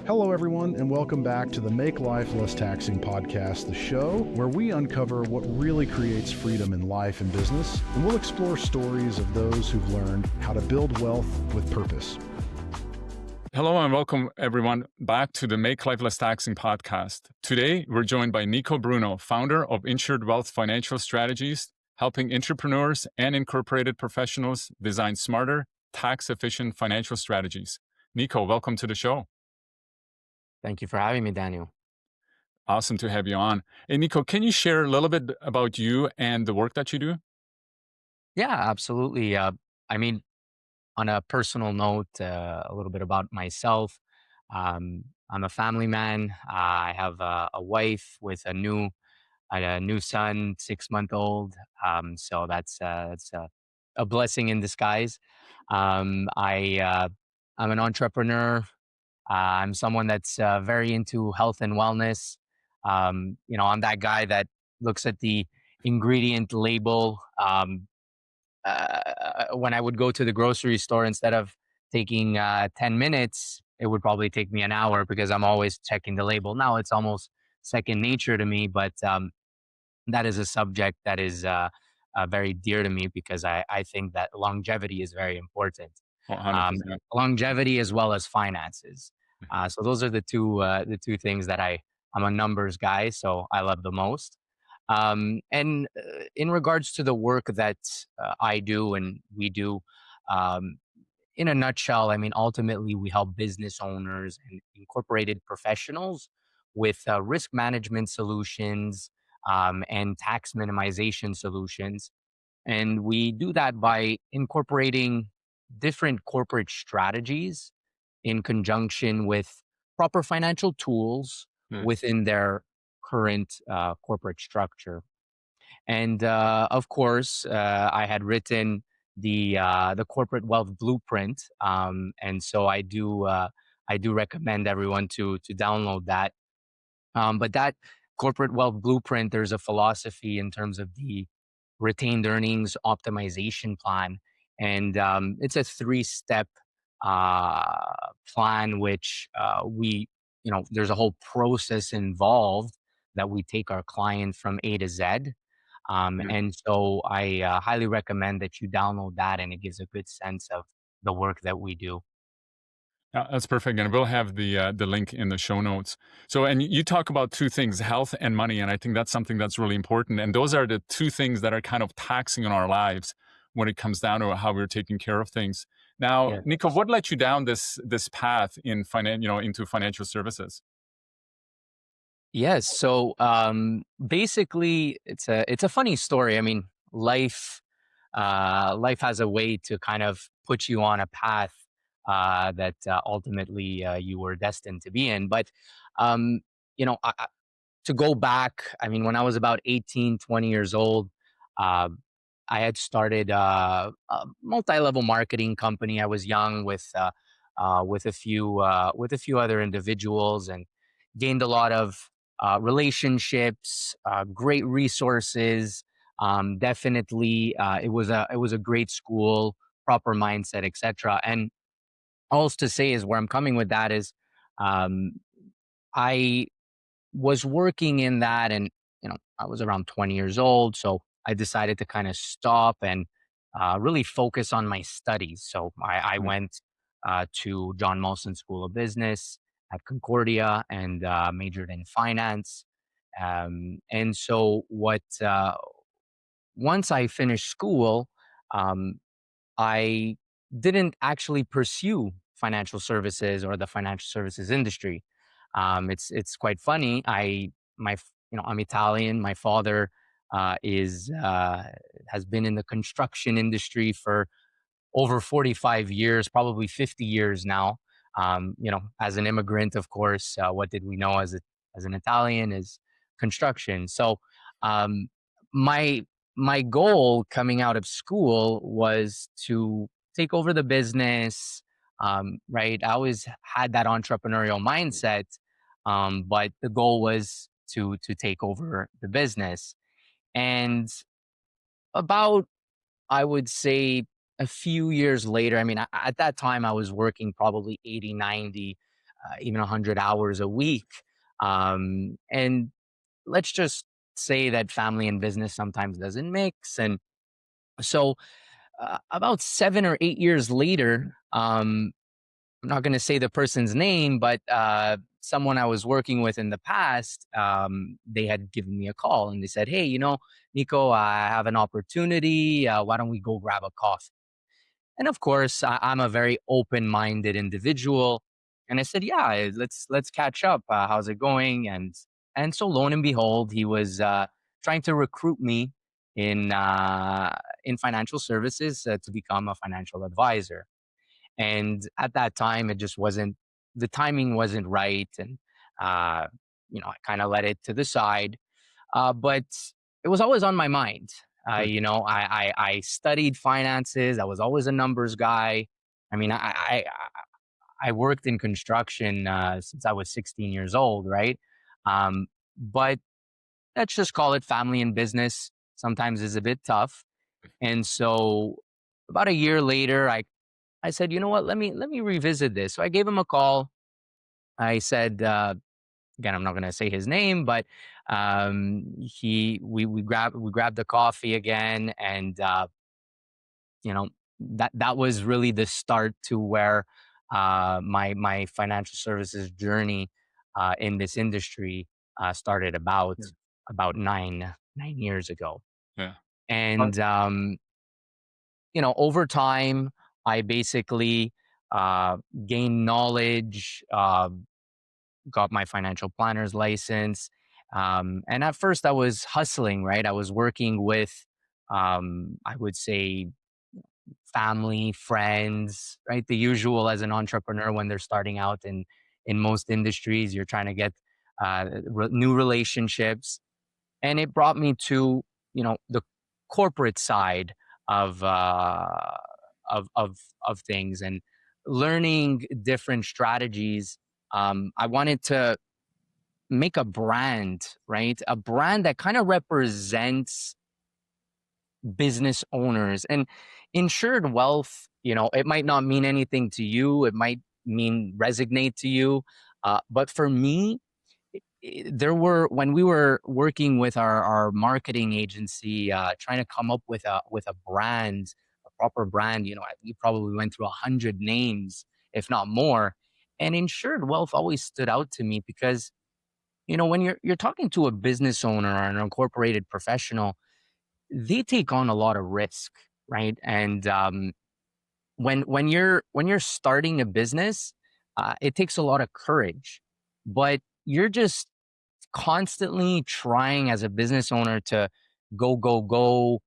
Hello, everyone, and welcome back to the Make Life Less Taxing podcast, the show where we uncover what really creates freedom in life and business, and we'll explore stories of those who've learned how to build wealth with purpose. Hello and welcome everyone back to the Make Life Less Taxing podcast. Today, we're joined by Niko Bruno, founder of Insured Wealth Financial Strategies, helping entrepreneurs and incorporated professionals design smarter, tax-efficient financial strategies. Niko, welcome to the show. Thank you for having me, Daniel. Awesome to have you on. Hey, Niko, can you share a little bit about you and the work that you do? Yeah, absolutely. On a personal note, a little bit about myself. I'm a family man. I have a wife with a new son, 6 month old. So that's a blessing in disguise. I'm an entrepreneur. I'm someone that's very into health and wellness. I'm that guy that looks at the ingredient label. When I would go to the grocery store, instead of taking 10 minutes, it would probably take me an hour because I'm always checking the label. Now it's almost second nature to me, but that is a subject that is very dear to me because I think that longevity is very important. 100%. Longevity as well as finances. So those are the two things that I'm a numbers guy, so I love the most. And in regards to the work that I do and we do, um, in a nutshell, I mean, ultimately we help business owners and incorporated professionals with risk management solutions and tax minimization solutions. And we do that by incorporating different corporate strategies in conjunction with proper financial tools Nice. within their current corporate structure. And of course, I had written the corporate wealth blueprint, and so I do recommend everyone to download that. But that corporate wealth blueprint, there's a philosophy in terms of the retained earnings optimization plan, and it's a three-step plan, which there's a whole process involved that we take our client from A to Z. And so I highly recommend that you download that, and it gives a good sense of the work that we do. That's perfect. And we'll have the link in the show notes. So, and you talk about two things, health and money. And I think that's something that's really important. And those are the two things that are kind of taxing on our lives when it comes down to how we're taking care of things. Now, Yeah. Niko, what led you down this path in into financial services? Yes. So basically, it's a funny story. I mean, life has a way to kind of put you on a path that ultimately you were destined to be in. But um, to go back, I mean, when I was about 18, 20 years old, uh, I had started a multi-level marketing company. I was young with a few other individuals, and gained a lot of relationships, great resources. Definitely, it was a great school, proper mindset, etc. And all to say is where I'm coming with that is, um, I was working in that, and I was around 20 years old, so I decided to kind of stop and really focus on my studies. So I Mm. went to John Molson School of Business at Concordia and majored in finance. And so what once I finished school, um, I didn't actually pursue financial services or the financial services industry. It's quite funny. I'm Italian. My father is has been in the construction industry for over 45 years, probably 50 years now. As an immigrant, of course, what did we know as an Italian is construction. So um, my my goal coming out of school was to take over the business. Right, I always had that entrepreneurial mindset, but the goal was to take over the business. And about, I would say, a few years later, I mean, at that time I was working probably 80, 90 even 100 hours a week. And let's just say that family and business sometimes doesn't mix. And so about 7 or 8 years later, I'm not going to say the person's name, but someone I was working with in the past, they had given me a call and they said, "Hey, Niko, I have an opportunity. Why don't we go grab a coffee?" And of course, I'm a very open-minded individual, and I said, "Yeah, let's catch up. How's it going?" And so, lo and behold, he was trying to recruit me in financial services to become a financial advisor. And at that time, it just wasn't the timing wasn't right, and uh, I kind of let it to the side. But it was always on my mind. Sure. I studied finances. I was always a numbers guy. I mean, I worked in construction since I was 16 years old, right? But let's just call it family and business. Sometimes is a bit tough, and so about a year later, I said, you know what? Let me revisit this. So I gave him a call. I said, again, I'm not going to say his name, but we grabbed the coffee again, and that was really the start to where my financial services journey in this industry started Yeah. about 9 years ago. Yeah. Uh, And over time, I basically uh, gained knowledge, got my financial planner's license. And at first, I was hustling, right? I was working with, I would say, family, friends, right? The usual as an entrepreneur when they're starting out in most industries, you're trying to get new relationships, and it brought me to the corporate side of of things and learning different strategies. I wanted to make a brand, right? A brand that kind of represents business owners. And insured wealth, it might not mean anything to you. It might mean resonate to you. But for me, there were when we were working with our marketing agency, trying to come up with a brand, a proper brand. We probably went through 100 names, if not more. And insured wealth always stood out to me because when you're talking to a business owner or an incorporated professional, they take on a lot of risk, right? And when you're starting a business, it takes a lot of courage, but you're just constantly trying as a business owner to go,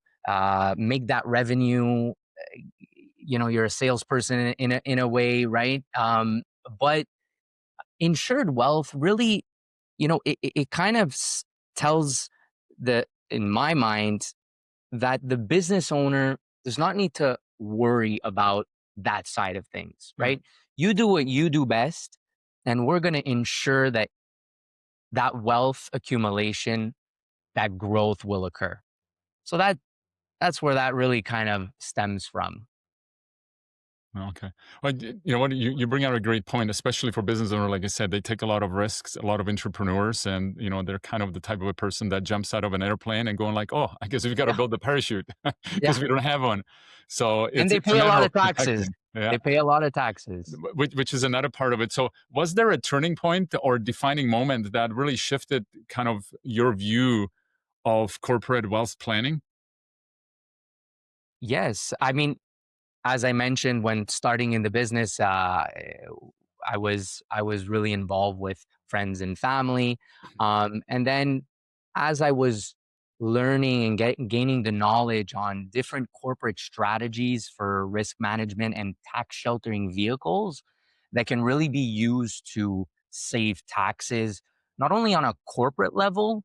make that revenue. You're a salesperson in a way, right? But insured wealth really, it kind of tells in my mind, that the business owner does not need to worry about that side of things, yeah. right? You do what you do best, and we're going to ensure that wealth accumulation, that growth will occur. So that's where that really kind of stems from. Okay. Well, you know what? You bring out a great point, especially for business owner. Like I said, they take a lot of risks, a lot of entrepreneurs, and they're kind of the type of a person that jumps out of an airplane and going like, "Oh, I guess we've got to Yeah, build the parachute yeah. because we don't have one." So And it's they it's a pay a matter lot of of taxes. protecting. Yeah. They pay a lot of taxes. Which is another part of it. So, was there a turning point or defining moment that really shifted kind of your view of corporate wealth planning? Yes. I mean, as I mentioned, when starting in the business, I was really involved with friends and family, and then as I was learning and gaining the knowledge on different corporate strategies for risk management and tax sheltering vehicles that can really be used to save taxes, not only on a corporate level,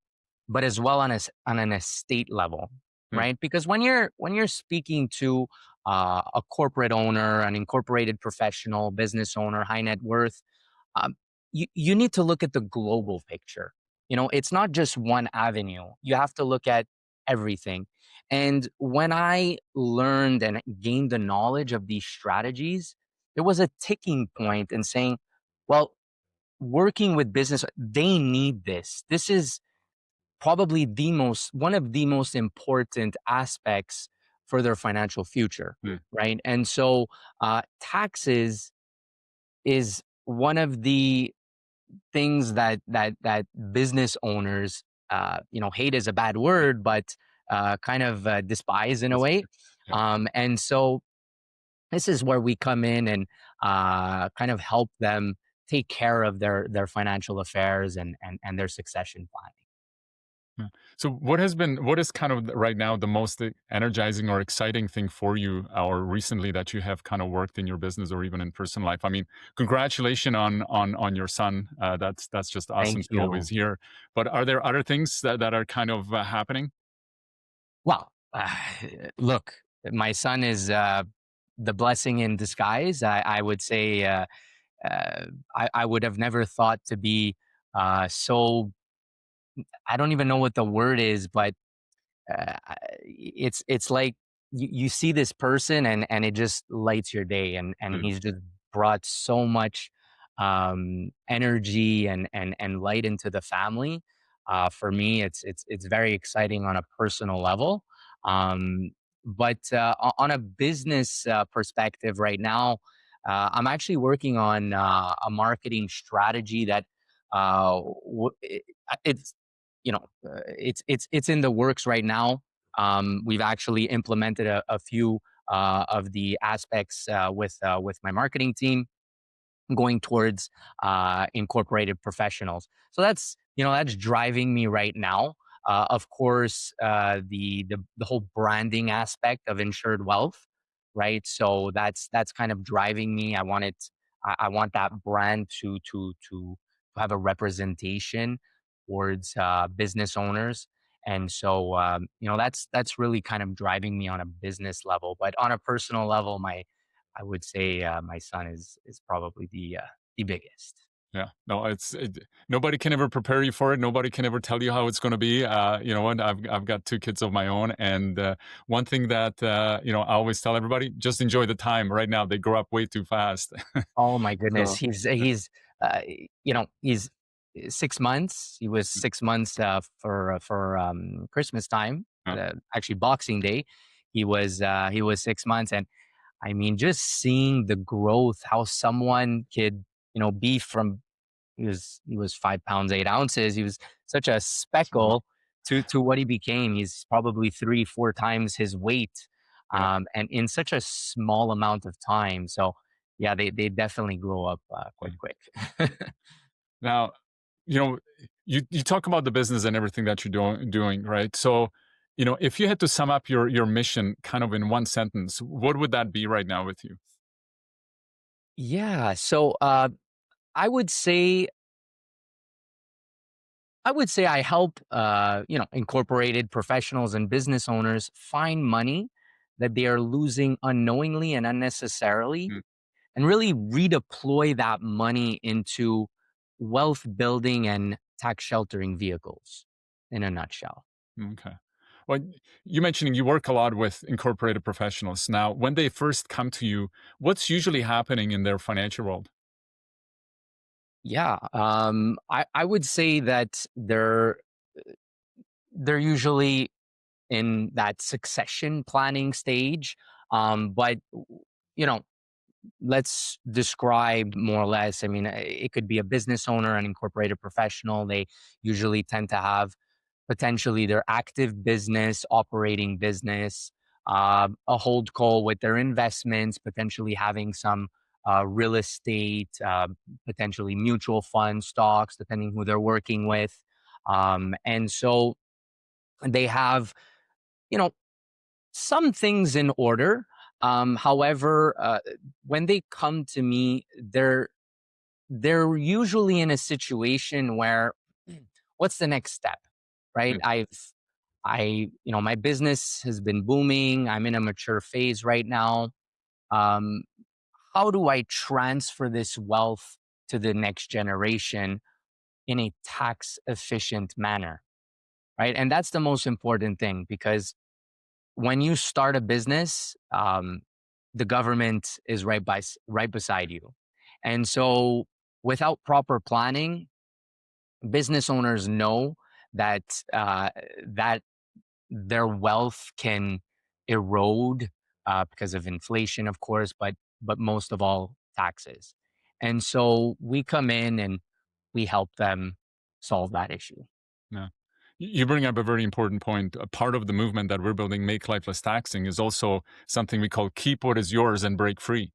but as well on an estate level, Yeah. right? Because when you're speaking to a corporate owner, an incorporated professional, business owner, high net worth, um, you need to look at the global picture. It's not just one avenue. You have to look at everything. And when I learned and gained the knowledge of these strategies, there was a ticking point in saying, well, working with business, they need this. This is probably one of the most important aspects for their financial future, Mm. right? And so taxes is one of the things that business owners hate is a bad word, but kind of despise in a way. Yeah. And so this is where we come in and kind of help them take care of their financial affairs and their succession planning. Yeah. So what is kind of right now the most energizing or exciting thing for you or recently that you have kind of worked in your business or even in personal life? I mean, congratulations on your son. That's just awesome Thank to always you. hear. But are there other things that are kind of happening? Well, look, my son is the blessing in disguise. I would say I would have never thought to be so. I don't even know what the word is, but it's like you see this person and it just lights your day, and Mm. he's just brought so much energy and light into the family. For me, it's very exciting on a personal level. Um, but on a business perspective, right now, I'm actually working on a marketing strategy that it's it's in the works right now. We've actually implemented a few of the aspects with my marketing team, going towards incorporated professionals. So that's driving me right now. Of course, the whole branding aspect of insured wealth, right? So that's kind of driving me. I want that brand to have a representation towards business owners. And so that's really kind of driving me on a business level. But on a personal level, I would say my son is probably the biggest. Yeah, no, nobody can ever prepare you for it. Nobody can ever tell you how it's going to be. You know what? I've got two kids of my own, and one thing that I always tell everybody: just enjoy the time. Right now, they grow up way too fast. Oh my goodness, So, uh, he's 6 months. He was 6 months for Christmas time, yeah, actually Boxing Day. He was 6 months, and I mean, just seeing the growth, how someone could be from he was 5 pounds 8 ounces. He was such a so, speckle to what he became. He's probably 3 4 times his weight, yeah. and in such a small amount of time. So yeah, they definitely grow up quite Mm. quick. Now, you know, you talk about the business and everything that you're doing, right? So, if you had to sum up your mission kind of in one sentence, what would that be right now with you? Yeah, so I would say I would say I help incorporated professionals and business owners find money that they are losing unknowingly and unnecessarily, Mm, and really redeploy that money into wealth building and tax sheltering vehicles in a nutshell. okay. Well, you mentioning you work a lot with incorporated professionals. Now, when they first come to you, what's usually happening in their financial world? Yeah, I would say that they're usually in that succession planning stage, but you know let's describe more or less. I mean, it could be a business owner, an incorporated professional. They usually tend to have potentially their active business, operating business, a hold call with their investments, potentially having some real estate, potentially mutual fund stocks, depending who they're working with. And so they have, you know, some things in order. However, when they come to me, they're usually in a situation where, what's the next step, right? Mm, My business has been booming. I'm in a mature phase right now. Um, how do I transfer this wealth to the next generation in a tax efficient manner, right? And that's the most important thing, because when you start a business, the government is right beside you, and so without proper planning, business owners know that that their wealth can erode because of inflation, of course, but most of all, taxes. And so we come in and we help them solve that issue. Yeah. You bring up a very important point. A part of the movement that we're building, Make Life Less Taxing, is also something we call keep what is yours and break free.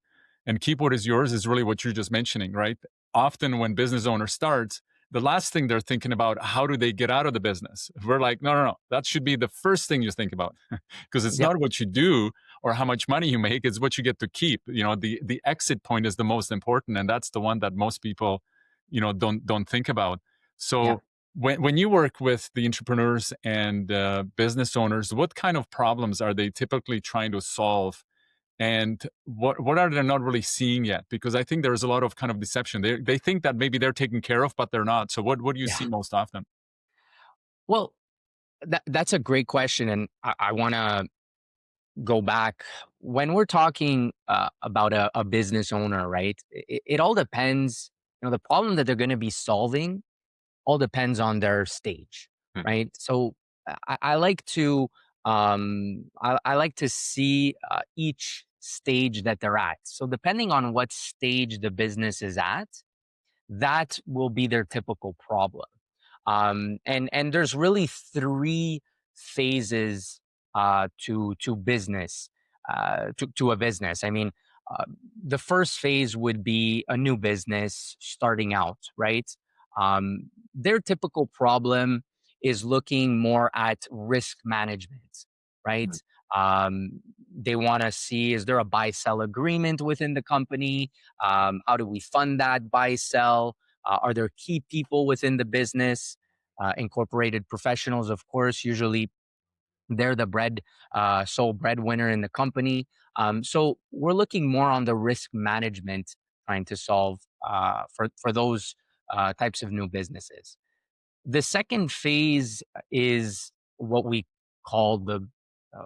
And keep what is yours is really what you're just mentioning, right? Often when business owners start, the last thing they're thinking about, how do they get out of the business? We're like, no, no, no. That should be the first thing you think about because it's Yep. not what you do or how much money you make, it's what you get to keep. The exit point is the most important. And that's the one that most people, don't think about. Yeah. So when you work with the entrepreneurs and business owners, what kind of problems are they typically trying to solve? And what are they not really seeing yet? Because I think there's a lot of kind of deception. They think that maybe they're taken care of, but they're not. So what do you Yeah. see most often? Well, that's a great question. And I want to go back when we're talking about a business owner, right? It all depends. The problem that they're going to be solving all depends on their stage, Hmm. right? So I like to I like to see each stage that they're at. So depending on what stage the business is at, that will be their typical problem. And there's really three phases to business to a business. I mean, uh, the first phase would be a new business starting out, right? Their typical problem is looking more at risk management, right? Um, they want to see, is there a buy sell agreement within the company? How do we fund that buy sell? Are there key people within the business? Incorporated professionals, of course, usually they're the sole breadwinner in the company. So we're looking more on the risk management, trying to solve for those types of new businesses. The second phase is what we call the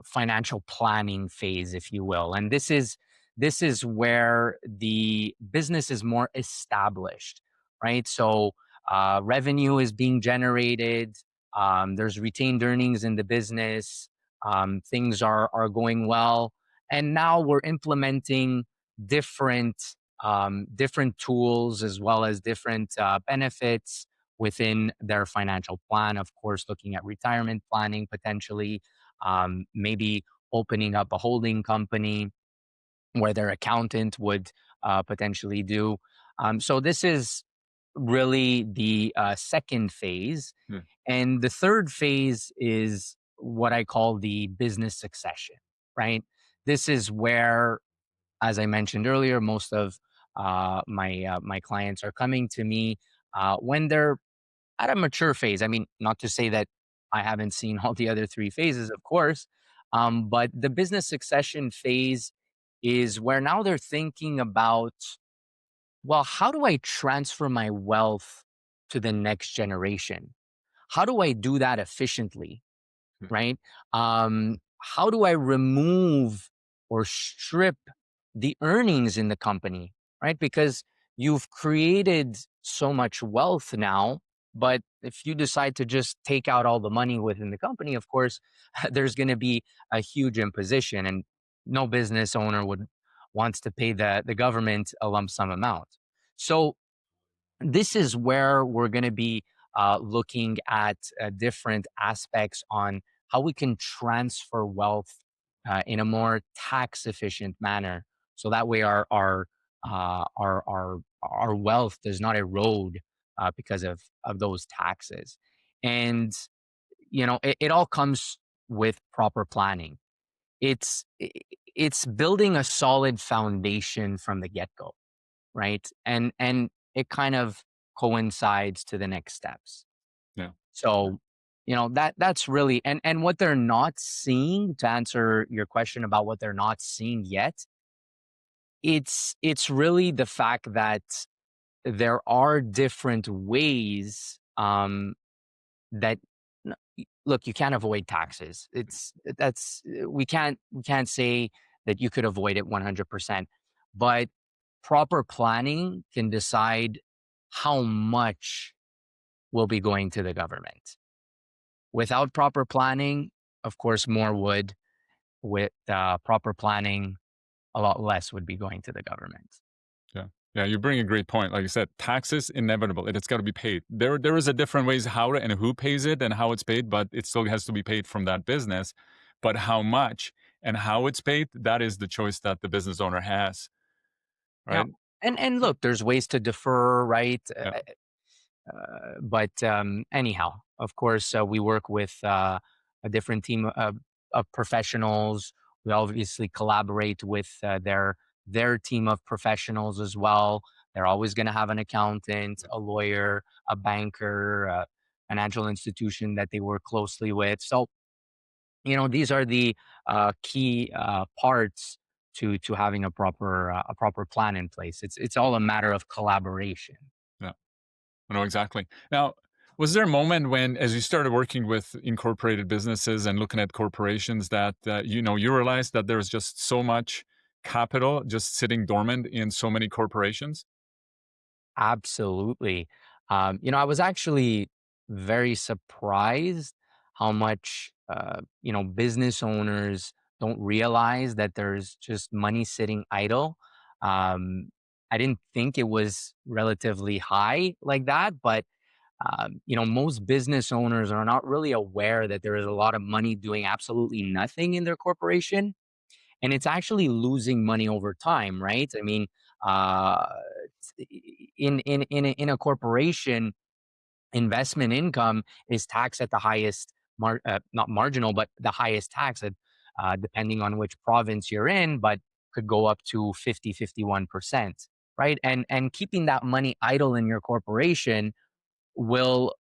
financial planning phase, if you will, and this is where the business is more established, right? So revenue is being generated. There's retained earnings in the business. Things are going well, and now we're implementing different different tools as well as different benefits within their financial plan. Of course, looking at retirement planning potentially, maybe opening up a holding company where their accountant would potentially do. So this is really the second phase. Yeah. And the third phase is what I call the business succession, right? This is where, as I mentioned earlier, most of my clients are coming to me when they're at a mature phase. I mean, not to say that I haven't seen all the other three phases, of course, but the business succession phase is where now they're thinking about, well, how do I transfer my wealth to the next generation? How do I do that efficiently? Yeah. Right? How do I remove or strip the earnings in the company, right? Because you've created so much wealth now, but if you decide to just take out all the money within the company, of course, there's going to be a huge imposition, and no business owner would wants to pay the government a lump sum amount. So this is where we're going to be looking at different aspects on how we can transfer wealth in a more tax efficient manner, so that way our wealth does not erode because of those taxes. And it all comes with proper planning. It's building a solid foundation from the get go, right? And it kind of coincides to the next steps. Yeah. So, that's really, and what they're not seeing, to answer your question about what they're not seeing yet, it's really the fact that there are different ways that look, you can't avoid taxes. That's we can't say that you could avoid it 100%, but proper planning can decide how much will be going to the government. Without proper planning, of course, more would. With proper planning, a lot less would be going to the government. Yeah. Yeah, you bring a great point. Like you said, taxes inevitable. It's got to be paid. There is a different ways how to, and who pays it and how it's paid, but it still has to be paid from that business. But how much and how it's paid, that is the choice that the business owner has, Yeah. right? And look, there's ways to defer, right? Yeah. But anyhow, of course, we work with a different team of professionals. We obviously collaborate with their team of professionals as well. They're always going to have an accountant, a lawyer, a banker, a financial institution that they work closely with. So these are the key parts to having a proper plan in place. It's all a matter of collaboration. Yeah. I know exactly. Now, was there a moment when, as you started working with incorporated businesses and looking at corporations, that you realized that there was just so much capital just sitting dormant in so many corporations? Absolutely. I was actually very surprised how much, business owners don't realize that there's just money sitting idle. Um, I didn't think it was relatively high like that, but, most business owners are not really aware that there is a lot of money doing absolutely nothing in their corporation, and it's actually losing money over time, right? I mean, uh, in a corporation, investment income is taxed at the highest not marginal, but the highest tax at, depending on which province you're in, but could go up to 51%, right? And keeping that money idle in your corporation will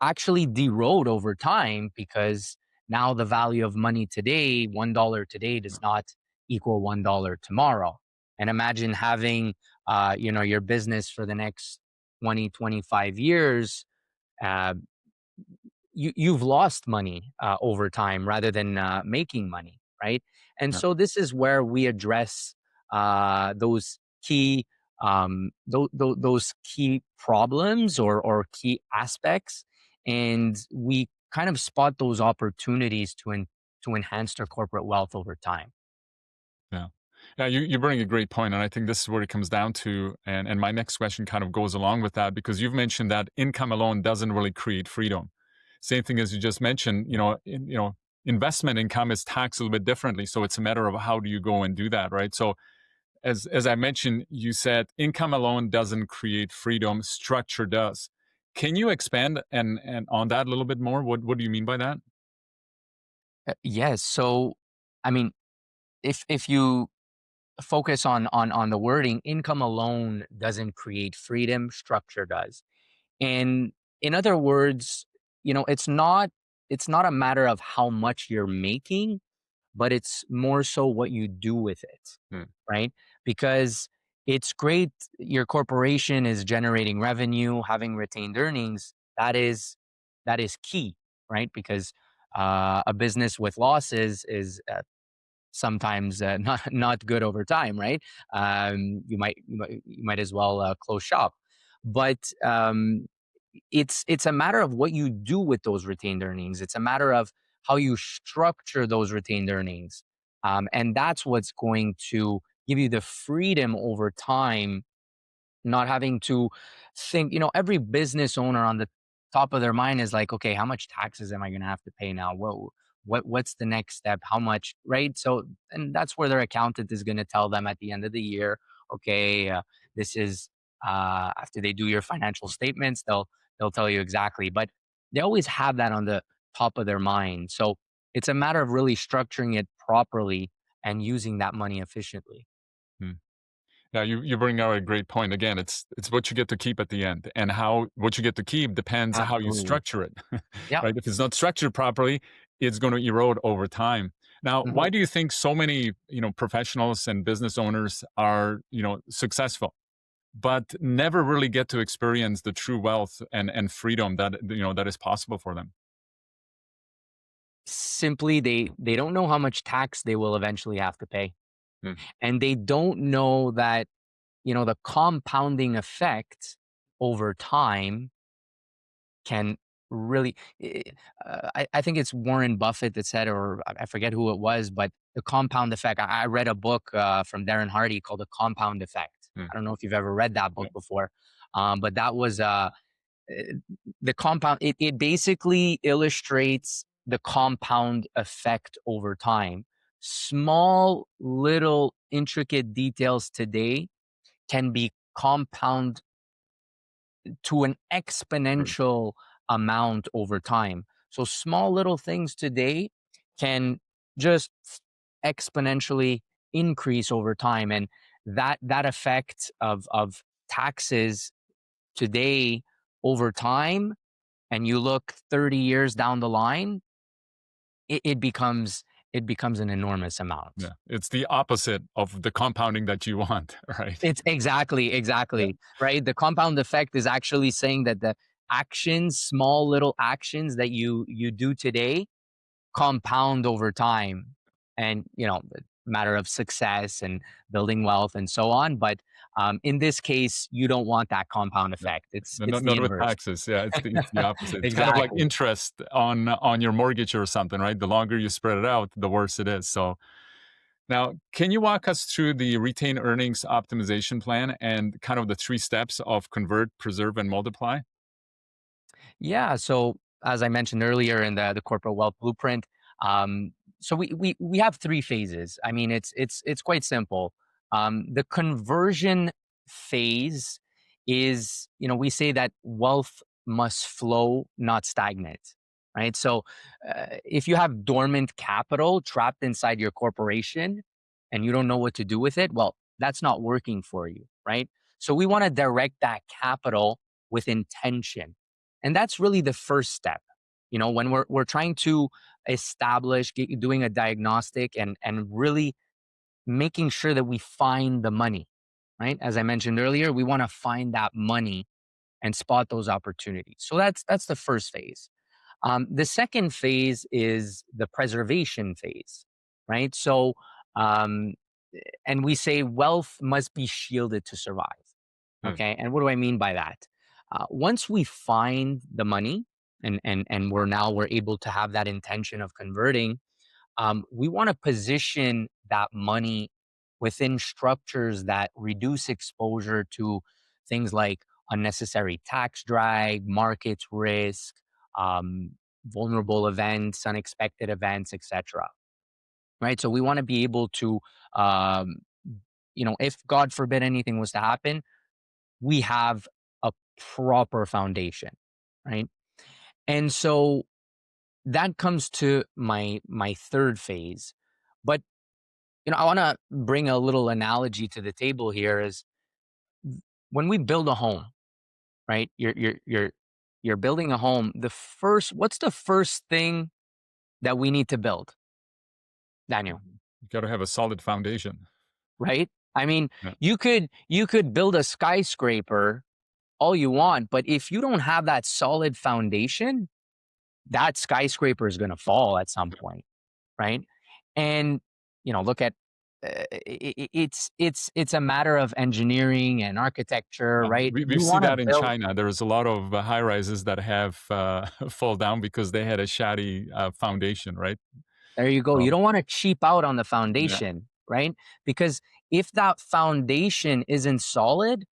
actually derode over time, because now the value of money today, $1 today, does not equal $1 tomorrow. And imagine having your business for the next 20, 25 years. uh, you've lost money over time rather than making money, right? And Yeah. so this is where we address those key those key problems, or key aspects, and we kind of spot those opportunities to enhance their corporate wealth over time. Yeah. Yeah, you bring a great point, and I think this is what it comes down to. And my next question kind of goes along with that, because you've mentioned that income alone doesn't really create freedom. Same thing as you just mentioned, investment income is taxed a little bit differently. So it's a matter of how do you go and do that, right? So as I mentioned, you said income alone doesn't create freedom, structure does. Can you expand and on that a little bit more? What do you mean by that? Yes. So, I mean, if you focus on the wording, income alone doesn't create freedom, structure does. And in other words, it's not a matter of how much you're making, but it's more so what you do with it, Hmm. right? Because it's great, your corporation is generating revenue, having retained earnings. That is key, right? Because a business with losses is sometimes not good over time, right? You might as well close shop. But it's a matter of what you do with those retained earnings. It's a matter of how you structure those retained earnings, and that's what's going to give you the freedom over time, not having to think. Every business owner on the top of their mind is like, okay, how much taxes am I going to have to pay now? What's the next step? How much, right? So, and that's where their accountant is going to tell them at the end of the year, okay, this is after they do your financial statements, they'll tell you exactly. But they always have that on the top of their mind. So it's a matter of really structuring it properly and using that money efficiently. Hmm. Yeah, you bring out a great point. Again, it's what you get to keep at the end, and how what you get to keep depends how you Absolutely. structure it, Yeah. right? If it's not structured properly, it's going to erode over time. Now, Mhm. why do you think so many professionals and business owners are successful, but never really get to experience the true wealth and freedom that that is possible for them? Simply, they don't know how much tax they will eventually have to pay, Hmm. and they don't know that the compounding effect over time can really, I think it's Warren Buffett that said, or I forget who it was, but the compound effect. I read a book from Darren Hardy called The Compound Effect. Hmm. I don't know if you've ever read that book Yeah. before, but that was the compound. It basically illustrates the compound effect over time. Small, little, intricate details today can be compound to an True. exponential amount over time. So small little things today can just exponentially increase over time, and that effect of taxes today over time, and you look 30 years down the line, it becomes an enormous amount. Yeah. It's the opposite of the compounding that you want, right? It's Yeah. exactly, right? The compound effect is actually saying that the actions, small little actions that you do today compound over time. And, matter of success and building wealth and so on. But in this case, you don't want that compound No, effect. It's no, it's the not with inverse. taxes. Yeah, it's the opposite. It's kind of like Exactly. interest on your mortgage or something, right? The longer you spread it out, the worse it is. So now, can you walk us through the retained earnings optimization plan and kind of the three steps of convert, preserve, and multiply? Yeah. So as I mentioned earlier in the corporate wealth blueprint, so we have three phases. I mean, it's quite simple. The conversion phase is, we say that wealth must flow, not stagnate, right? So if you have dormant capital trapped inside your corporation and you don't know what to do with it, well, that's not working for you, right? So we want to direct that capital with intention, and that's really the first step. When we're trying to establish, doing a diagnostic and really making sure that we find the money, right? As I mentioned earlier, we want to find that money and spot those opportunities. So that's the first phase. The second phase is the preservation phase, right? So, um, and we say wealth must be shielded to survive. Hmm. Okay, and what do I mean by that? Once we find the money, and we're able to have that intention of converting, we want to position that money within structures that reduce exposure to things like unnecessary tax drag, market risk, um, vulnerable events, unexpected events, etc. Right. So we want to be able to, um, if God forbid anything was to happen, we have a proper foundation, right? And so that comes to my third phase. But I want to bring a little analogy to the table here is when we build a home, right? You're building a home. What's the first thing that we need to build, Daniel? You got to have a solid foundation. Right? I mean, Yeah. you could build a skyscraper all you want, but if you don't have that solid foundation, that skyscraper is going to fall at some point, right? And look at it's a matter of engineering and architecture, right? We You see want to that in build. China. There's a lot of high rises that have fall down because they had a shoddy foundation, right? There you go. You So don't want to cheap out on the yeah. foundation, right? Because if that foundation isn't solid,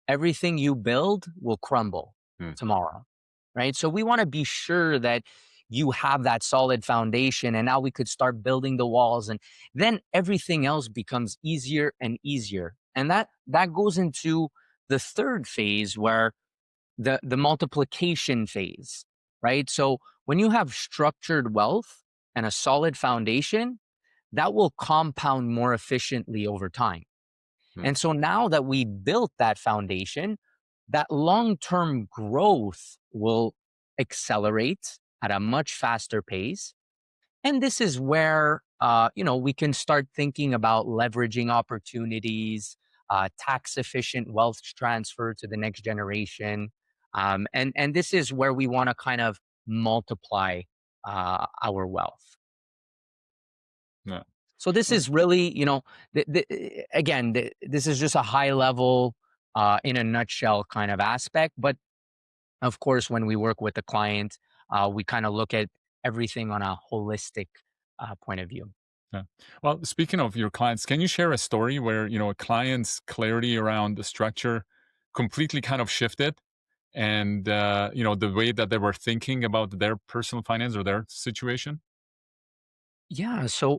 everything you build will crumble Hmm. tomorrow, right? So we want to be sure that you have that solid foundation, and now we could start building the walls, and then everything else becomes easier and easier. And that goes into the third phase, where the multiplication phase, right? So when you have structured wealth and a solid foundation, that will compound more efficiently over time. Hmm. And so now that we built that foundation, that long-term growth will accelerate at a much faster pace. And this is where we can start thinking about leveraging opportunities, tax efficient wealth transfer to the next generation. And this is where we want to kind of multiply our wealth. Yeah. So this Well, is really, again, this is just a high level in a nutshell kind of aspect. But of course, when we work with the client, we kind of look at everything on a holistic point of view. Yeah. Well, speaking of your clients, can you share a story where, a client's clarity around the structure completely kind of shifted and, the way that they were thinking about their personal finance or their situation? Yeah. So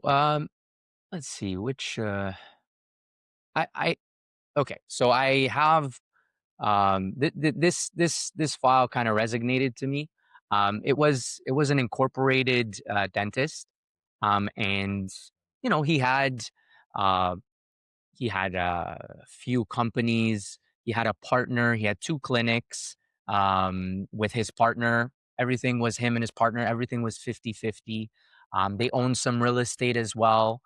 let's see which I okay. So I have this file kind of resonated to me. It was an incorporated dentist, and uh, he had a few companies. He had a partner. He had two clinics with his partner. Everything was him and his partner. Everything was 50-50. They owned some real estate as well.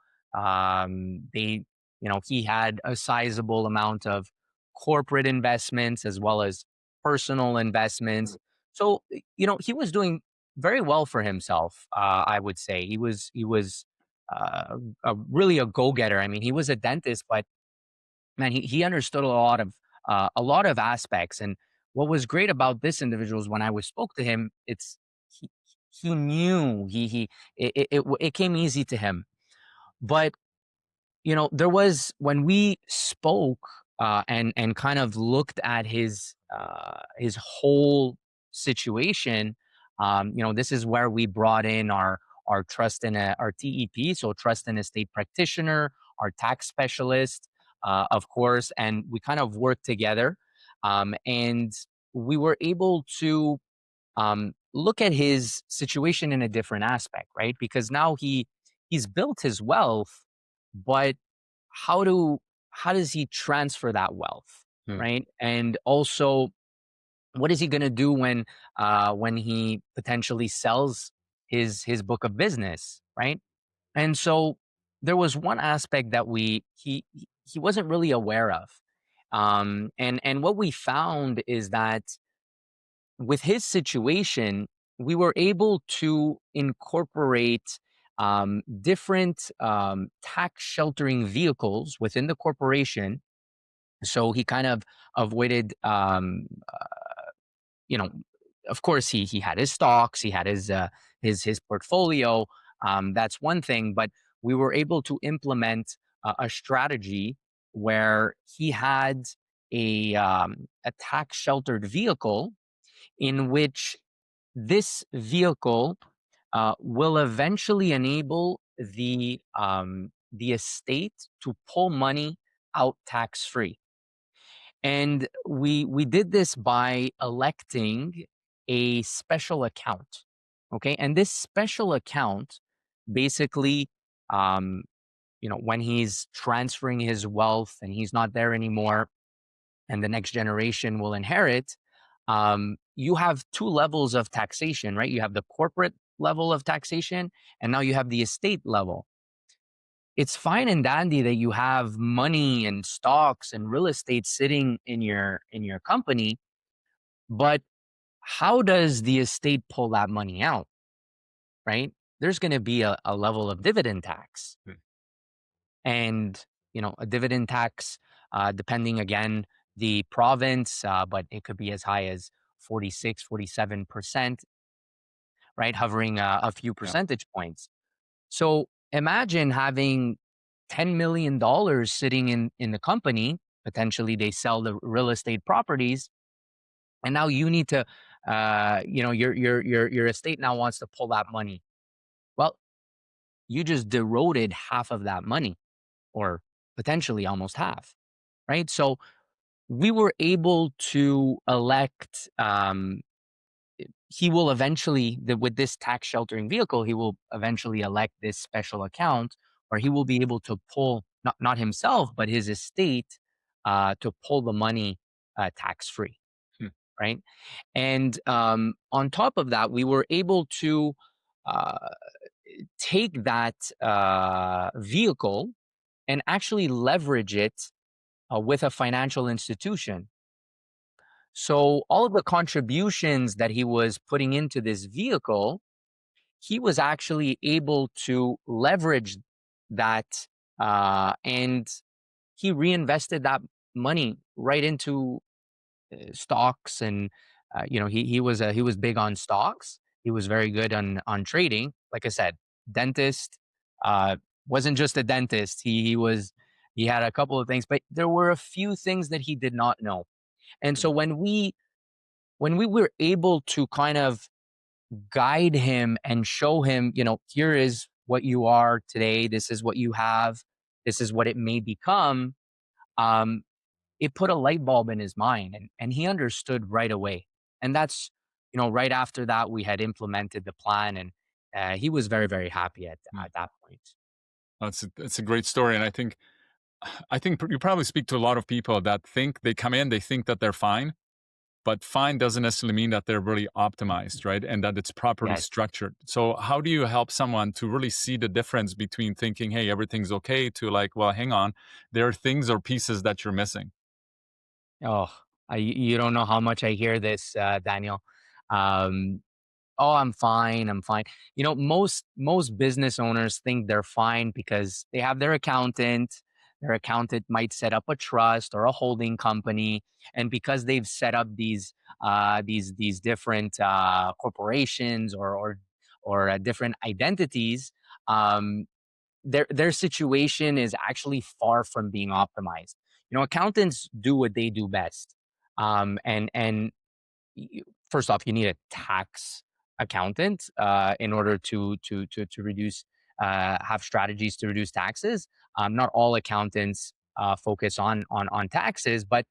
He had a sizable amount of corporate investments as well as personal investments. So, he was doing very well for himself. I would say he was really a go-getter. I mean, he was a dentist, but man, he understood a lot of aspects. And what was great about this individual is when I was spoke to him, he he knew it came easy to him. But there was when we spoke and kind of looked at his whole situation. This is where we brought in our our TEP, so trust and estate practitioner, our tax specialist, of course, and we kind of worked together, and we were able to look at his situation in a different aspect, right? Because now he's built his wealth, but how do how does he transfer that wealth, Yeah. right? And also, what is he going to do when he potentially sells his book of business, right? And so there was one aspect that he wasn't really aware of, and what we found is that with his situation, we were able to incorporate different tax sheltering vehicles within the corporation. So he kind of avoided, you know, of course, he had his stocks, he had his portfolio. That's one thing, but we were able to implement a strategy where he had a tax sheltered vehicle in which this vehicle will eventually enable the estate to pull money out tax free. And we did this by electing a special account. Okay, and this special account basically, um, when he's transferring his wealth and he's not there anymore, and the next generation will inherit, you have two levels of taxation, right? You have the corporate level of taxation, and now you have the estate level. It's fine and dandy that you have money and stocks and real estate sitting in your company, but how does the estate pull that money out, right? There's going to be a level of dividend tax, Hmm. and a dividend tax, depending again the province, but it could be as high as 46-47%, right, hovering a few Yeah. percentage points. So imagine having $10 million sitting in the company. Potentially they sell the real estate properties, and now you need to your estate now wants to pull that money. Well, you just eroded half of that money, or potentially almost half, right? So we were able to elect, he will eventually, with this tax sheltering vehicle, he will eventually elect this special account where he will be able to pull, not himself, but his estate, to pull the money tax free, Hmm. right? And on top of that, we were able to uh, take that vehicle and actually leverage it with a financial institution. So all of the contributions that he was putting into this vehicle, he was actually able to leverage that, and he reinvested that money right into stocks, and he was big on stocks. He was very good on trading. Like I said, dentist, uh, wasn't just a dentist. He had a couple of things, but there were a few things that he did not know. And so when we were able to kind of guide him and show him, here is what you are today, this is what you have, this is what it may become, um, it put a light bulb in his mind, and he understood right away. And that's, right after that, we had implemented the plan, and he was very, very happy Mm. at that point. That's a great story, and I think you probably speak to a lot of people that think they come in, they think that they're fine, but fine doesn't necessarily mean that they're really optimized, right? And that it's properly Yes. structured. So how do you help someone to really see the difference between thinking, hey, everything's okay, to like, well, hang on, there are things or pieces that you're missing? Oh, you don't know how much I hear this, Daniel. Um, Oh, I'm fine. I'm fine. Most business owners think they're fine because they have their accountant. Their accountant might set up a trust or a holding company, and because they've set up these different corporations or different identities, um, their situation is actually far from being optimized. Accountants do what they do best, and first off, you need a tax accountant in order to reduce have strategies to reduce taxes. Not all accountants focus on taxes, but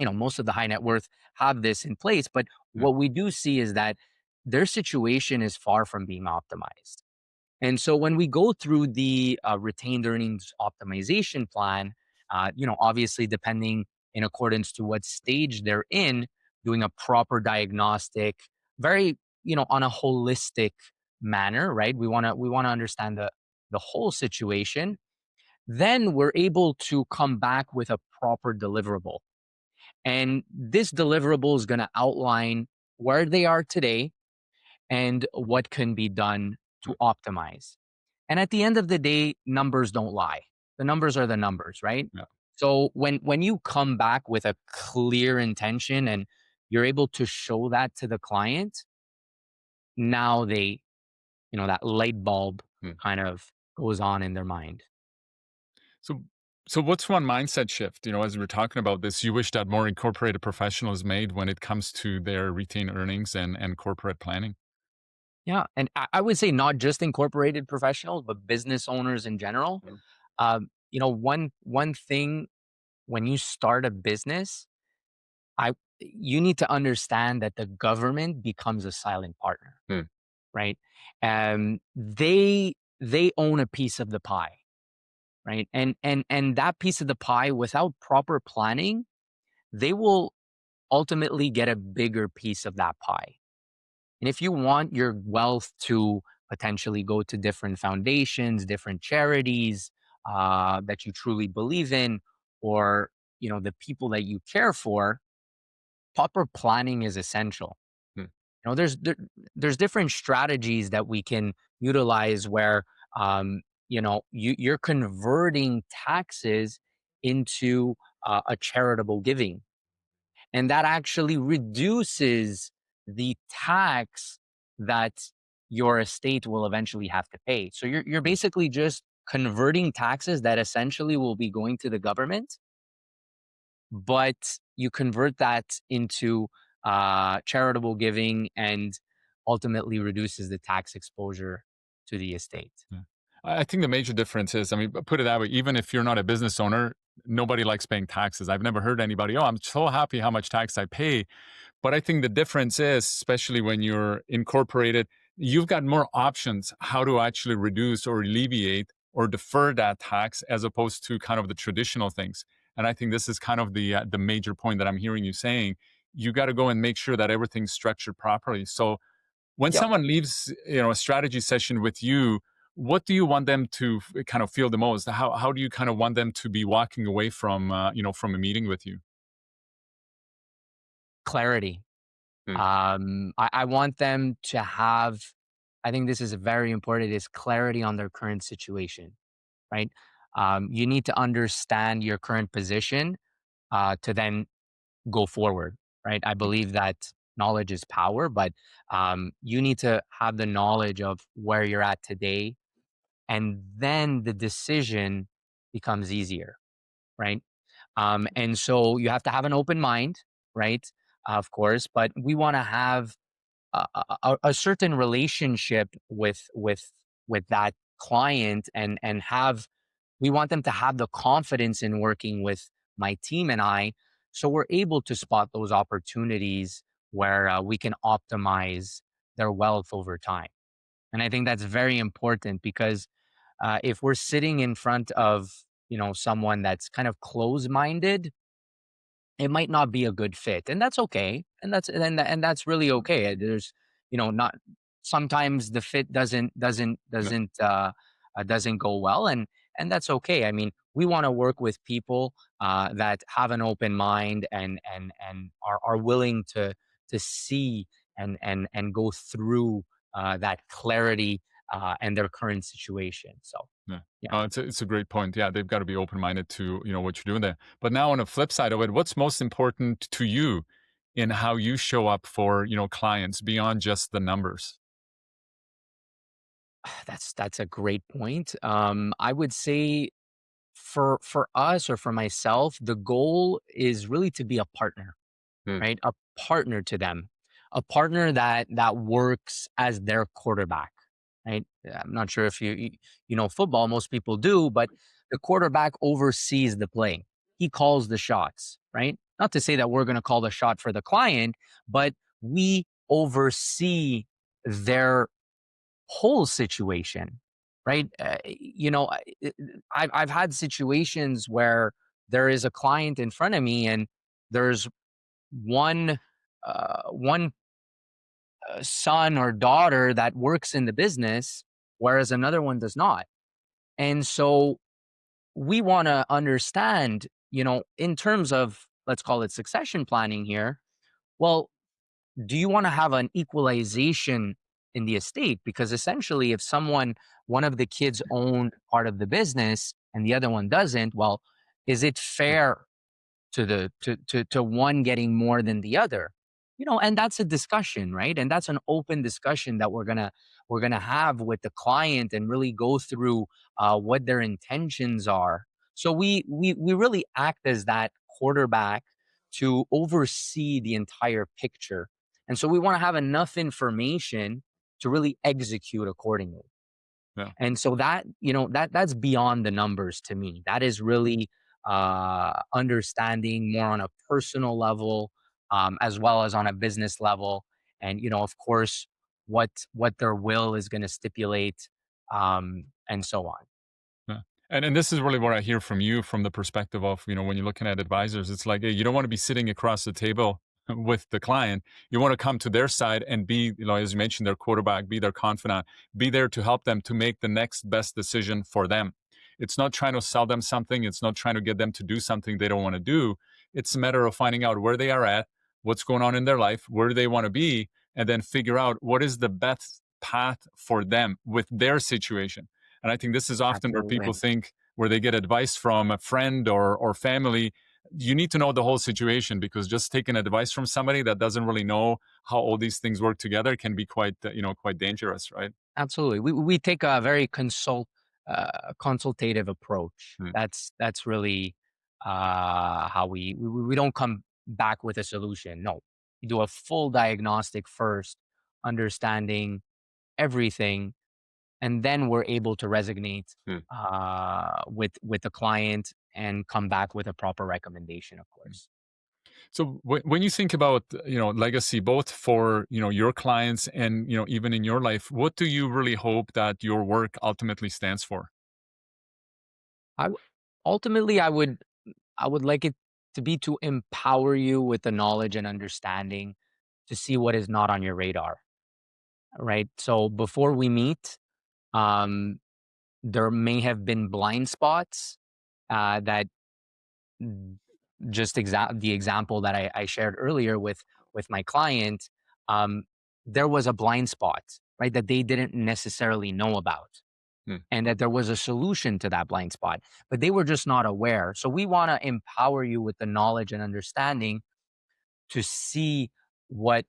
most of the high net worth have this in place. But Yeah. what we do see is that their situation is far from being optimized. And so when we go through the retained earnings optimization plan, obviously depending in accordance to what stage they're in, doing a proper diagnostic, very, on a holistic manner, right? We want to understand the whole situation. Then we're able to come back with a proper deliverable. And this deliverable is going to outline where they are today and what can be done to optimize. And at the end of the day, numbers don't lie. The numbers are the numbers, right? Yeah. So when you come back with a clear intention and you're able to show that to the client, now that light bulb Hmm. kind of goes on in their mind. So, so what's one mindset shift? As we're talking about this, you wish that more incorporated professionals made when it comes to their retained earnings and corporate planning. Yeah. And I would say not just incorporated professionals, but business owners in general. Mm. One thing when you start a business, I you need to understand that the government becomes a silent partner, Hmm. right? They own a piece of the pie, right? And that piece of the pie, without proper planning, they will ultimately get a bigger piece of that pie. And if you want your wealth to potentially go to different foundations, different charities that you truly believe in, or the people that you care for, proper planning is essential. Hmm. There's different strategies that we can utilize where you're converting taxes into a charitable giving, and that actually reduces the tax that your estate will eventually have to pay. So you're Hmm. basically just converting taxes that essentially will be going to the government, but you convert that into charitable giving, and ultimately reduces the tax exposure to the estate. Yeah. I think the major difference is, I mean, put it that way, even if you're not a business owner, nobody likes paying taxes. I've never heard anybody, oh, I'm so happy how much tax I pay. But I think the difference is, especially when you're incorporated, you've got more options how to actually reduce or alleviate or defer that tax as opposed to kind of the traditional things. And I think this is kind of the major point that I'm hearing you saying. You got to go and make sure that everything's structured properly. So when Yep. someone leaves, a strategy session with you, what do you want them to kind of feel the most? How do you kind of want them to be walking away from from a meeting with you? Clarity. Hmm. I want them to have, I think this is very important, is clarity on their current situation, right? You need to understand your current position. to then go forward, right? I believe that knowledge is power, but you need to have the knowledge of where you're at today, and then the decision becomes easier, right? And so you have to have an open mind, right? Of course, but we want to have a certain relationship with that client, and have we want them to have the confidence in working with my team and I, so we're able to spot those opportunities where we can optimize their wealth over time. And I think that's very important, because if we're sitting in front of someone that's kind of close minded, it might not be a good fit, and that's okay, and that's really okay. There's not sometimes the fit Yeah. doesn't go well, and that's okay. I mean, we want to work with people that have an open mind, and are willing to see and go through that clarity and their current situation. So Yeah. yeah. It's a great point. Yeah, they've got to be open minded to what you're doing there. But now on the flip side of it, what's most important to you in how you show up for clients beyond just the numbers? That's a great point. I would say for us, or for myself, the goal is really to be a partner, Mm. right? A partner to them, a partner that works as their quarterback, right? I'm not sure if you know football. Most people do, but the quarterback oversees the play. He calls the shots, right? Not to say that we're going to call the shot for the client, but we oversee their whole situation, right? I've had situations where there is a client in front of me, and there's one son or daughter that works in the business, whereas another one does not. And so we want to understand, in terms of, let's call it succession planning here. Well, do you want to have an equalization in the estate? Because essentially, if one of the kids own part of the business and the other one doesn't, well, is it fair to one getting more than the other? And that's a discussion, right? And that's an open discussion that we're gonna have with the client, and really go through what their intentions are. So we really act as that quarterback to oversee the entire picture. And so we want to have enough information to really execute accordingly. Yeah. And so that's beyond the numbers to me. That is really understanding more on a personal level, as well as on a business level. And of course, what their will is going to stipulate, and so on. Yeah. And this is really what I hear from you from the perspective of, when you're looking at advisors, it's like, hey, you don't want to be sitting across the table with the client. You want to come to their side and be, as you mentioned, their quarterback, be their confidant, be there to help them to make the next best decision for them. It's not trying to sell them something. It's not trying to get them to do something they don't want to do. It's a matter of finding out where they are at, what's going on in their life, where do they want to be, and then figure out what is the best path for them with their situation. And I think this is often where people Absolutely. think, where they get advice from a friend or family. You need to know the whole situation, because just taking advice from somebody that doesn't really know how all these things work together can be quite dangerous, right? Absolutely. We take a very consultative approach. Mm. That's really how we don't come back with a solution. No, we do a full diagnostic first, understanding everything, and then we're able to resonate Mm. with the client, and come back with a proper recommendation, of course. So when you think about legacy, both for your clients and even in your life, what do you really hope that your work ultimately stands for? I w- Ultimately, I would like it to be to empower you with the knowledge and understanding to see what is not on your radar, right? So before we meet, um, there may have been blind spots that mm, the example that I shared earlier with my client. Um, there was a blind spot, right, that they didn't necessarily know about. Mm. and that there was a solution to that blind spot, but they were just not aware. So we want to empower you with the knowledge and understanding to see what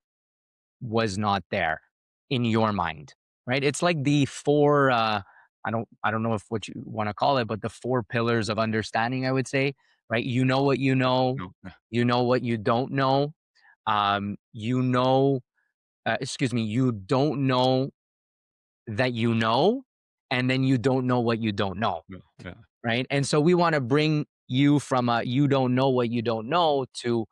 was not there in your mind, right? It's like the four I don't know if what you want to call it, but the four pillars of understanding, I would say, right? You know what No. Yeah. you know what you don't know, you know, excuse me, you don't know that you know, and then you don't know what you don't know, No. Yeah. right? And so we want to bring you from a you don't know what you don't know to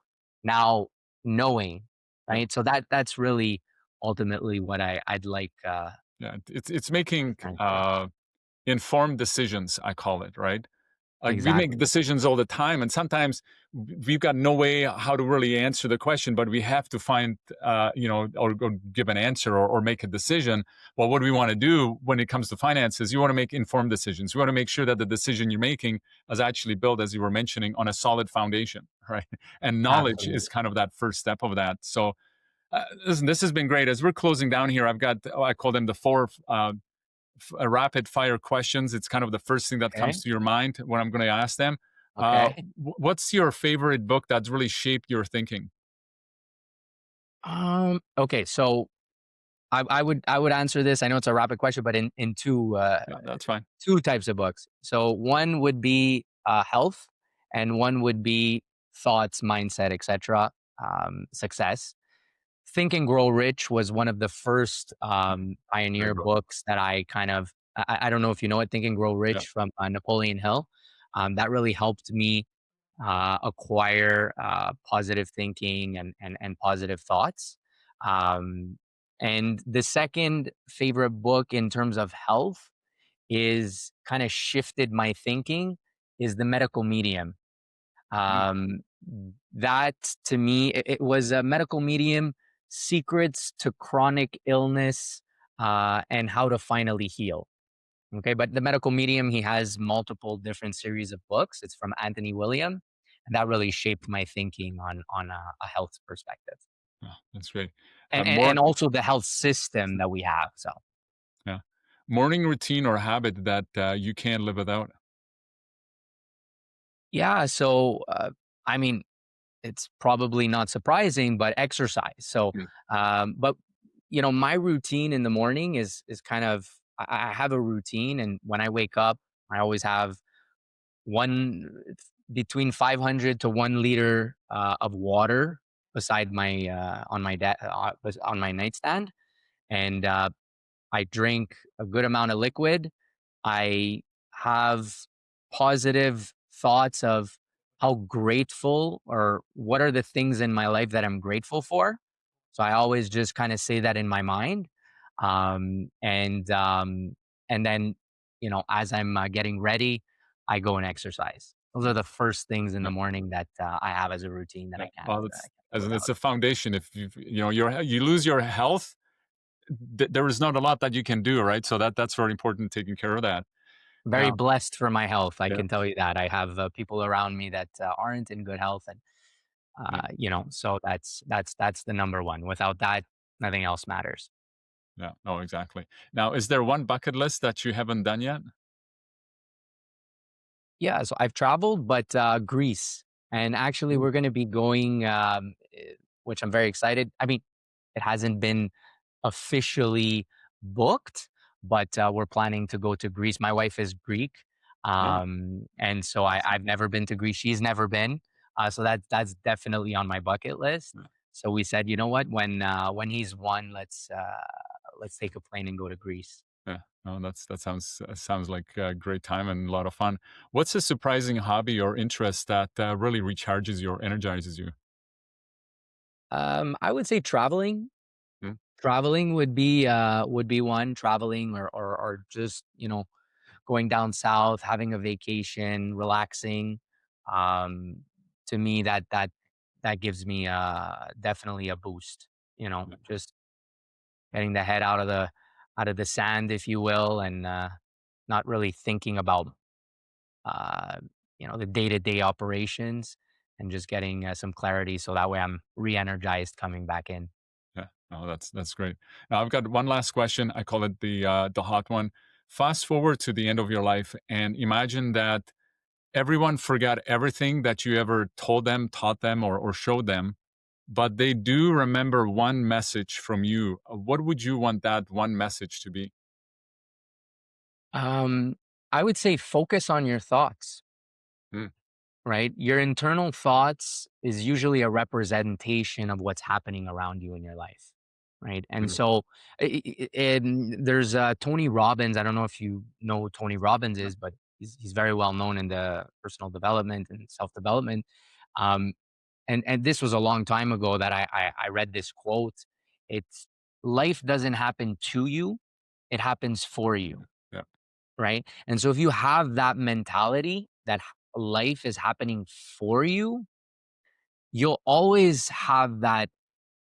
now knowing, Yeah. right? So that's really ultimately what I'd like Yeah. It's making essentially. informed decisions, I call it, right? Like we make Exactly. decisions all the time, and sometimes we've got no way how to really answer the question, but we have to find, or give an answer or make a decision. Well, what do we want to do when it comes to finances? You want to make informed decisions. You want to make sure that the decision you're making is actually built, as you were mentioning, on a solid foundation, right? And knowledge is Absolutely. kind of that first step of that. So, listen, this has been great. As we're closing down here, I've got, I call them the four rapid fire questions. It's kind of the first thing that Okay. comes to your mind when I'm going to ask them. Okay. What's your favorite book that's really shaped your thinking? Okay. So I would answer this. I know it's a rapid question, but in Yeah, that's fine. two types of books. So one would be health, and one would be thoughts, mindset, etc. Success. Think and Grow Rich was one of the first Yeah, pioneer great book. books that I kind of I don't know if you know it. Think and Grow Yeah, Rich from Napoleon Hill. That really helped me acquire positive thinking and positive thoughts. Um, and the second favorite book in terms of health is kind of shifted my thinking is The Medical Medium. mm, Um, that to me, it was a medical medium secrets to chronic illness and how to finally heal. Okay, but the medical medium, he has multiple different series of books. It's from Anthony William, and that really shaped my thinking on a health perspective, yeah, that's great. and, and More, and also the health system that we have. So yeah, morning routine or habit that you can't live without. yeah, so I mean, it's probably not surprising, but exercise. So, Mm, but my routine in the morning is kind of I have a routine, and when I wake up, I always have one between 500 to 1 liter of water beside my on my nightstand, and I drink a good amount of liquid. I have positive thoughts of how grateful or what are the things in my life that I'm grateful for. So I always just kind of say that in my mind. Um, and um, and then, as I'm getting ready, I go and exercise. Those are the first things in yeah, the morning that I have as a routine that yeah. I can't Well, I it's can't live as in it's without. a foundation. If you lose your health, there is not a lot that you can do, right? So that's very important, taking care of that. Very Now, blessed for my health. I yeah, can tell you that. I have people around me that aren't in good health, and yeah, so that's the number one. Without that, nothing else matters. yeah. No, exactly. Now, is there one bucket list that you haven't done yet? Yeah, so I've traveled, but Greece, and actually Mm, we're going to be going, which I'm very excited. I mean, it hasn't been officially booked, but we're planning to go to Greece. My wife is Greek, yeah, and so I've never been to Greece. She's never been, so that's definitely on my bucket list. yeah. So we said, you know what, when he's won, let's take a plane and go to Greece. Yeah. No, that sounds like a great time and a lot of fun. What's a surprising hobby or interest that really recharges you or energizes you? I would say traveling. Mm, Traveling would be one. Traveling or just going down south, having a vacation, relaxing. Um, to me, that gives me definitely a boost. yeah, Just getting the head out of the sand, if you will, and not really thinking about uh, the day to day operations, and just getting some clarity, so that way I'm re-energized coming back in. yeah. No, that's great. Now I've got one last question. I call it the hot one. Fast forward to the end of your life and imagine that everyone forgot everything that you ever told them, taught them, or showed them, but they do remember one message from you. What would you want that one message to be? Um, I would say focus on your thoughts, Mm, right? Your internal thoughts is usually a representation of what's happening around you in your life, right? And mm, so, and there's Tony Robbins. I don't know if you know who Tony Robbins yeah, is, but he's very well known in the personal development and self development. Um, and this was a long time ago that I read this quote. It's life doesn't happen to you; it happens for you, yeah, right? And so if you have that mentality that life is happening for you, you'll always have that,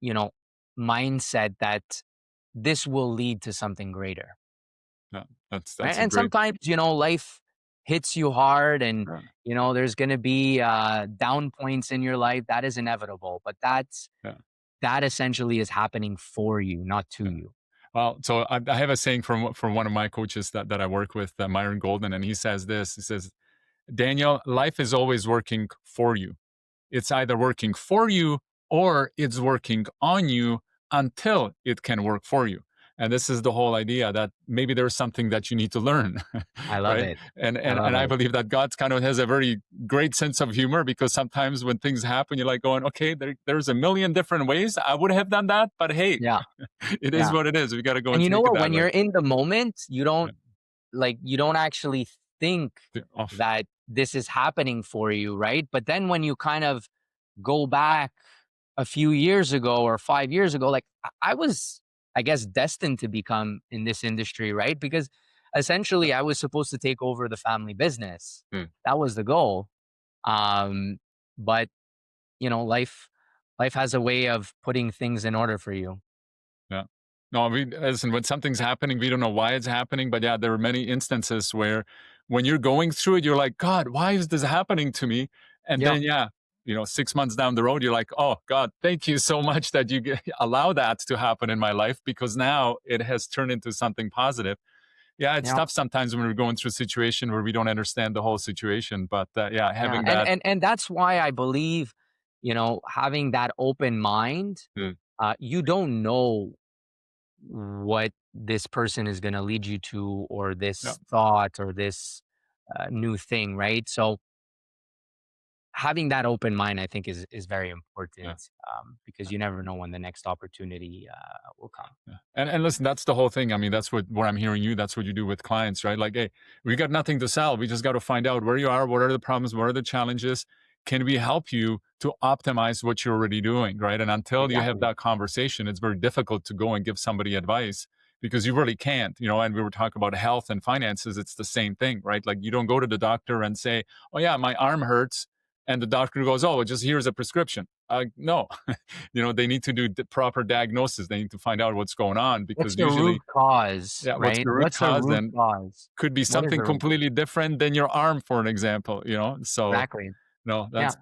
you know, mindset that this will lead to something greater, yeah. That's right? a And great. sometimes, life hits you hard and, Yeah, there's going to be down points in your life. That is inevitable, but yeah, that essentially is happening for you, not to yeah. you. Well, so I have a saying from one of my coaches that I work with, Myron Golden, and he says this. He says, Daniel, life is always working for you. It's either working for you or it's working on you until it can work for you. And this is the whole idea that maybe there's something that you need to learn, I love right? it. And I and love and I it. believe that God kind of has a very great sense of humor because sometimes when things happen, you're like going, okay, there's a million different ways I would have done that, but hey, Yeah. it is Yeah. what it is. We got to go And and you know take it what? that When way. you're in the moment, Yeah. you don't actually think Off. that this is happening for you, right? But then when you kind of go back a few years ago or 5 years ago, like I was, I guess, destined to become in this industry, right? Because essentially I was supposed to take over the family business. Mm. That was the goal. Um, but life has a way of putting things in order for you. Yeah. No, we listen, when something's happening, we don't know why it's happening. But yeah, there are many instances where when you're going through it, you're like, God, why is this happening to me? And Yeah. then, yeah, 6 months down the road, you're like, oh, God, thank you so much that you allow that to happen in my life because now it has turned into something positive. Yeah, it's Yeah. tough sometimes when we're going through a situation where we don't understand the whole situation. But yeah, Yeah, having and that. and and that's why I believe, having that open mind, Mm, you don't know what this person is going to lead you to, or yeah, this thought, or this new thing, right? So having that open mind, I think, is very yeah. important, because you never know when the next opportunity will come. Yeah. And listen, that's the whole thing. I mean, that's what I'm hearing you. That's what you do with clients, right? Like, hey, we got nothing to sell. We just got to find out where you are, what are the problems, what are the challenges. Can we help you to optimize what you're already doing, right? And until you have Exactly. that conversation, it's very difficult to go and give somebody advice because you really can't, and we were talking about health and finances. It's the same thing, right? Like you don't go to the doctor and say, oh yeah, my arm hurts. And the doctor goes, oh, just here's a prescription. No, they need to do the proper diagnosis. They need to find out what's going on What's because the root usually, cause, yeah, what's right? the root What's the cause root then cause? could be What is something the root? completely different than your arm, for an example. So Exactly. no, Yeah. that's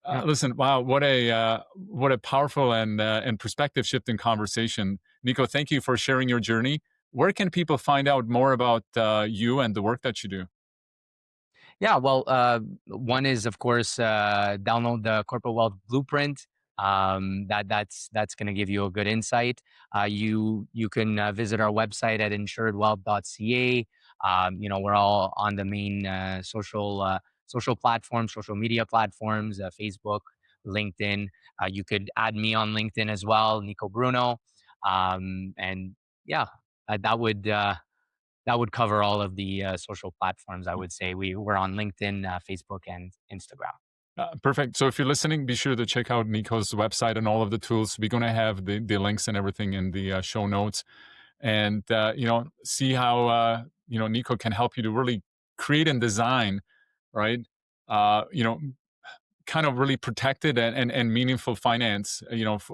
Yeah. listen. Wow, what a powerful and perspective shifting conversation, Niko. Thank you for sharing your journey. Where can people find out more about you and the work that you do? Yeah, well, one is, of course, download the Corporate Wealth Blueprint. That's going to give you a good insight. You can visit our website at insuredwealth.ca. We're all on the main social platforms, social media platforms, Facebook, LinkedIn. You could add me on LinkedIn as well, Niko Bruno. And yeah, that would cover all of the social platforms. I would say we're on LinkedIn, Facebook, and Instagram. Perfect. So if you're listening, be sure to check out Nico's website and all of the tools. We're going to have the links and everything in the show notes. And see how Niko can help you to really create and design, right? Uh, you know, kind of really protected and meaningful finance,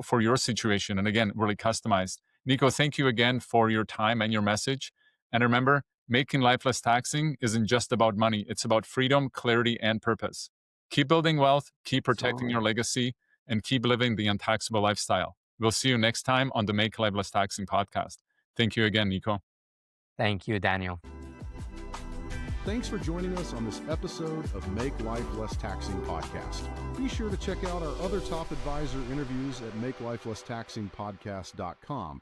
for your situation. And again, really customized. Niko, thank you again for your time and your message. And remember, making life less taxing isn't just about money. It's about freedom, clarity, and purpose. Keep building wealth, keep protecting Absolutely. your legacy, and keep living the untaxable lifestyle. We'll see you next time on the Make Life Less Taxing podcast. Thank you again, Niko. Thank you, Daniel. Thanks for joining us on this episode of Make Life Less Taxing podcast. Be sure to check out our other top advisor interviews at makelifeLessTaxingPodcast.com.